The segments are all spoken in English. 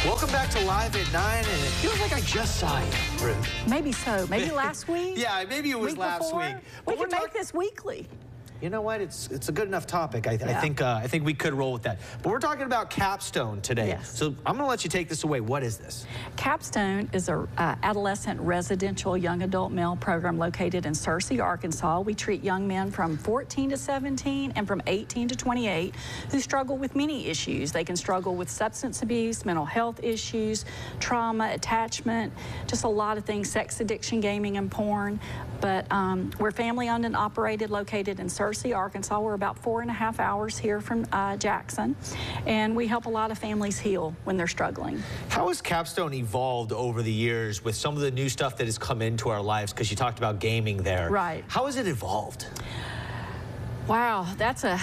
Welcome back to Live at 9, and it feels like I just saw you, Ruth. Maybe so. Maybe last week? Yeah, maybe it was last week. We can make this weekly. You know what? It's a good enough topic. I think we could roll with that. But we're talking about Capstone today. Yes. So I'm going to let you take this away. What is this? Capstone is a adolescent residential young adult male program located in Searcy, Arkansas. We treat young men from 14 to 17 and from 18 to 28 who struggle with many issues. They can struggle with substance abuse, mental health issues, trauma, attachment, just a lot of things, sex addiction, gaming, and porn. But we're family owned and operated, located in Searcy, Arkansas. We're about 4.5 hours here from Jackson, and we help a lot of families heal when they're struggling. How has Capstone evolved over the years with some of the new stuff that has come into our lives? Because you talked about gaming there. Right. How has it evolved? Wow, that's a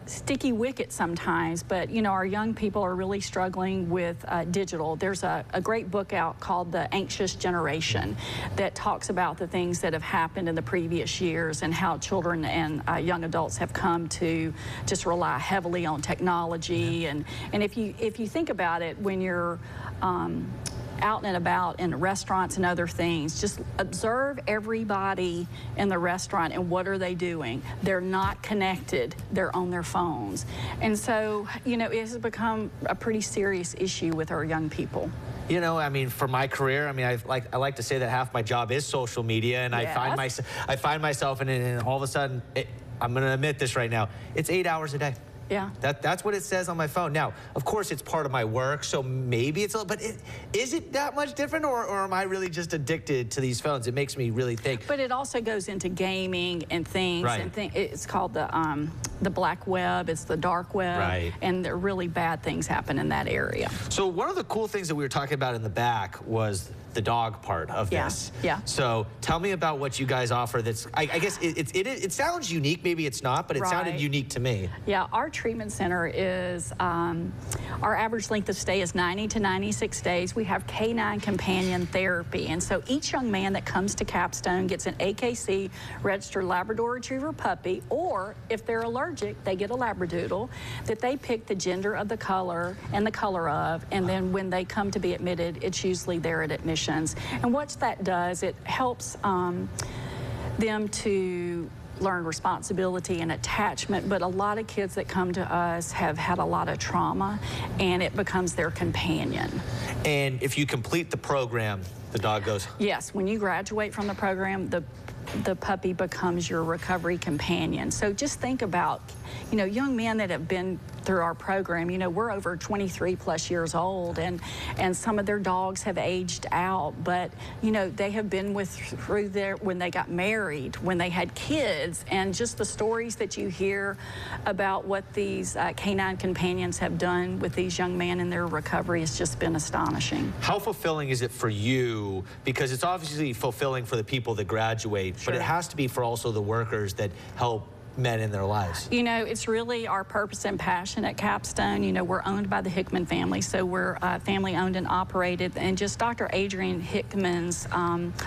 sticky wicket sometimes, but you know, our young people are really struggling with digital. There's a great book out called The Anxious Generation that talks about the things that have happened in the previous years and how children and young adults have come to just rely heavily on technology. And if you think about it, when you're out and about in restaurants and other things, just observe everybody in the restaurant and what are they doing. They're not connected, they're on their phones. And so, you know, it has become a pretty serious issue with our young people. You know, I mean, for my career, I mean, I like to say that half my job is social media, and Yes. I find myself in it, and all of a sudden, I'm going to admit this right now, it's 8 hours a day. Yeah. That's what it says on my phone. Now, of course, it's part of my work, so maybe it's a little, but is it that much different, or am I really just addicted to these phones? It makes me really think. But it also goes into gaming and things. Right. And it's called the black web, it's the dark web. Right. And there are really bad things happen in that area. So one of the cool things that we were talking about in the back was the dog part of this. Yeah. So tell me about what you guys offer. That's I guess it sounds unique. Maybe it's not, but it sounded unique to me. Yeah, our treatment center is our average length of stay is 90 to 96 days. We have canine companion therapy, and so each young man that comes to Capstone gets an AKC registered Labrador Retriever puppy, or if they're allergic, they get a Labradoodle that they pick the gender of the color and the color of, and then when they come to be admitted, it's usually there at admission. And what that does, it helps them to learn responsibility and attachment, but a lot of kids that come to us have had a lot of trauma, and it becomes their companion. And if you complete the program, the dog goes? Yes, when you graduate from the program, the puppy becomes your recovery companion. So just think about, you know, young men that have been through our program. You know, we're over 23 plus years old, and some of their dogs have aged out, but you know, they have been through there when they got married, when they had kids, and just the stories that you hear about what these canine companions have done with these young men in their recovery has just been astonishing. How fulfilling is it for you? Because it's obviously fulfilling for the people that graduate, but it has to be for also the workers that help men in their lives. You know, it's really our purpose and passion at Capstone. You know, we're owned by the Hickman family, so we're family owned and operated, and just Dr. Adrian Hickman's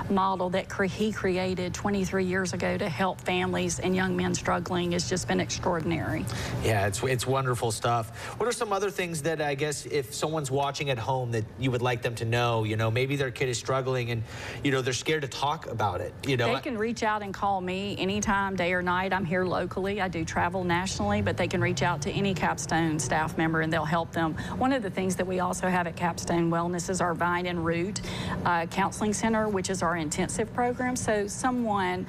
model that he created 23 years ago to help families and young men struggling has just been extraordinary. Yeah, it's wonderful stuff. What are some other things that I guess if someone's watching at home that you would like them to know? You know, maybe their kid is struggling and, you know, they're scared to talk about it. You know, they can reach out and call me anytime, day or night. I'm here locally. I do travel nationally, but they can reach out to any Capstone staff member and they'll help them. One of the things that we also have at Capstone Wellness is our Vine and Root Counseling Center, which is our intensive program. So someone,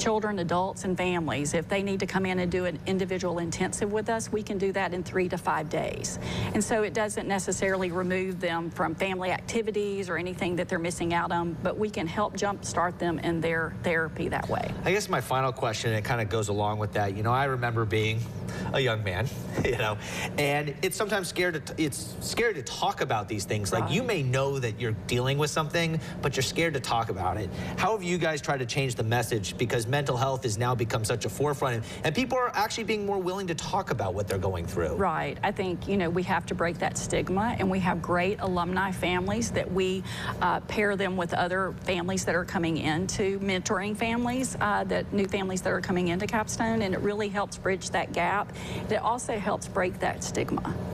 children, adults, and families, if they need to come in and do an individual intensive with us, we can do that in 3 to 5 days. And so it doesn't necessarily remove them from family activities or anything that they're missing out on, but we can help jumpstart them in their therapy that way. I guess my final question, it kind of goes along with that. You know, I remember being a young man, you know, and it's sometimes scary to talk about these things. Like, you may know that you're dealing with something, but you're scared to talk about it. How have you guys tried to change the message? Because mental health has now become such a forefront, and people are actually being more willing to talk about what they're going through. Right. I think, you know, we have to break that stigma, and we have great alumni families that we pair them with other families that are coming into mentoring families, new families that are coming into Capstone, and it really helps bridge that gap. It also helps break that stigma.